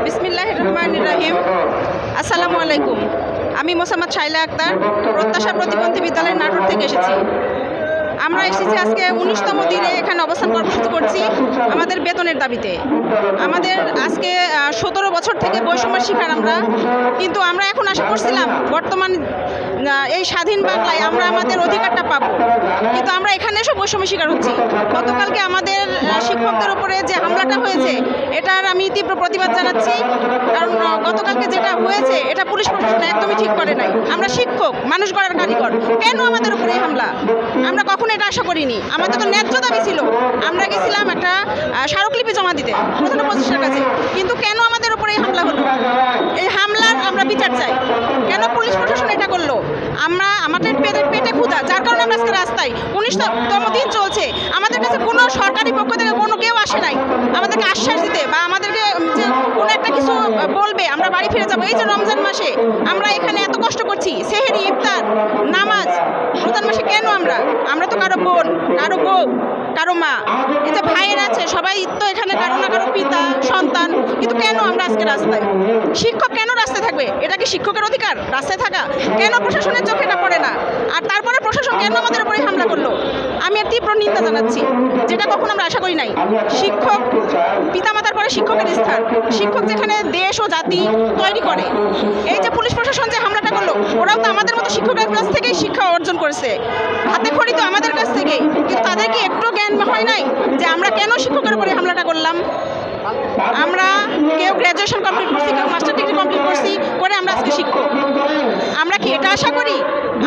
বিসমিল্লাহির রহমানির রহিম। আসসালামু আলাইকুম। আমি মোসাম্মদ শাইলা আক্তার, প্রত্যাশা প্রতিবন্ধী বিদ্যালয় নাটোর থেকে এসেছি। আমরা এসেছি আজকে 19তম দিনে এখানে অবস্থান কর্মসূচি করছি আমাদের বেতনের দাবিতে। আমাদের আজকে 17 বছর থেকে বৈষম্যের শিকার আমরা, কিন্তু আমরা এখন আশা করছিলাম বর্তমান এই স্বাধীন বাংলায় আমরা আমাদের অধিকারটা পাবো, কিন্তু আমরা এখানে এসে বৈষম্যের শিকার হচ্ছি। গতকালকে আমাদের শিক্ষকদের উপরে যে হামলাটা হয়েছে এটার আমি তীব্র প্রতিবাদ জানাচ্ছি, কারণ গতকালকে যেটা হয়েছে এটা পুলিশ প্রশাসন একদমই ঠিক করে নাই। আমরা শিক্ষক, মানুষ গড়ার কারিগর, কেন আমাদের উপরে হামলা? আমরা কখনো এটা আশা করিনি। আমাদের তো ন্যায্য দাবি ছিল, আমরা গেছিলাম একটা স্মারকলিপি জমা দিতে প্রধান উপদেষ্টার কাছে, কিন্তু কেন আমাদের উপরে এই হামলা হলো? এই হামলার আমরা বিচার চাই। কেন পুলিশ প্রশাসন এটা করলো? আমাদের পেটে ক্ষুধা, যার কারণে আমরা আজকে রাস্তায়। 19তম দিন চলছে, আমাদের কাছে কোনো সরকারি পক্ষ থেকে কোনো কেউ আসে নাই আমাদেরকে আশ্বাস দিতে বা আমাদেরকে যে কোনো একটা কিছু বলবে আমরা বাড়ি ফিরে যাবো। এই যে রমজান মাসে আমরা এখানে এত কষ্ট করছি, সেহরি, ইফতার, নামাজ, রমজান মাসে কেন আমরা তো কারো বোন, কারো বউ, কারো মা, এই যে ভাইয়ের আছে সবাই তো এখানে কারো না কারো পিতা, সন্তান, কিন্তু কেন আমরা আজকে রাস্তায়? শিক্ষক কেন রাস্তায় থাকবে? এটা কি শিক্ষকের অধিকার রাস্তায় থাকা? কেন প্রশাসনের চোখে এটা পড়ে না? আর তারপরে প্রশাসন কেন আমাদের উপরে হামলা করলো? আমি এর তীব্র নিন্দা জানাচ্ছি, যেটা কখনো আমরা আশা করি নাই। শিক্ষক পিতামাতার পরে শিক্ষকের স্থান। শিক্ষক যেখানে দেশ ও জাতি তৈরি করে। এই যে পুলিশ প্রশাসন যে হামলাটা করলো, ওরাও তো আমাদের মতো শিক্ষকের কাছ থেকেই শিক্ষা অর্জন করেছে, হাতে খড়ি তো আমাদের কাছ থেকেই, কিন্তু তাদের কি একটু জ্ঞান হয় নাই যে আমরা কেন শিক্ষকের উপরে হামলাটা করলাম? আমরা কেউ গ্র্যাজুয়েশন কমপ্লিট করছি, কেউ মাস্টার ডিগ্রি কমপ্লিট করছি, করে আমরা আজকে শিক্ষক। আমরা কি এটা আশা করি?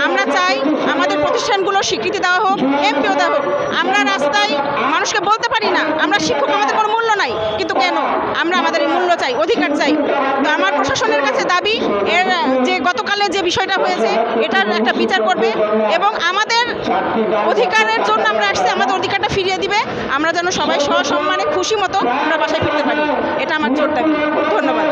আমরা চাই আমাদের প্রতিষ্ঠানগুলো স্বীকৃতি দেওয়া হোক, এমপিও দেওয়া হোক। আমরা রাস্তায় মানুষকে বলতে পারি না আমরা শিক্ষক, আমাদের কোনো মূল্য নাই, কিন্তু কেন? আমরা আমাদের এই মূল্য চাই, অধিকার চাই। তো আমার প্রশাসনের কাছে দাবি, এর যে গতকালে যে বিষয়টা হয়েছে এটার একটা বিচার করবে এবং আমাদের অধিকারের জন্য আমরা আসছি, আমাদের অধিকারটা ফিরিয়ে দিবে। আমরা যেন সবাই সসম্মানে খুশি মতো আমরা বাসায় ফিরতে পারি, এটা আমার জোর দাবি। ধন্যবাদ।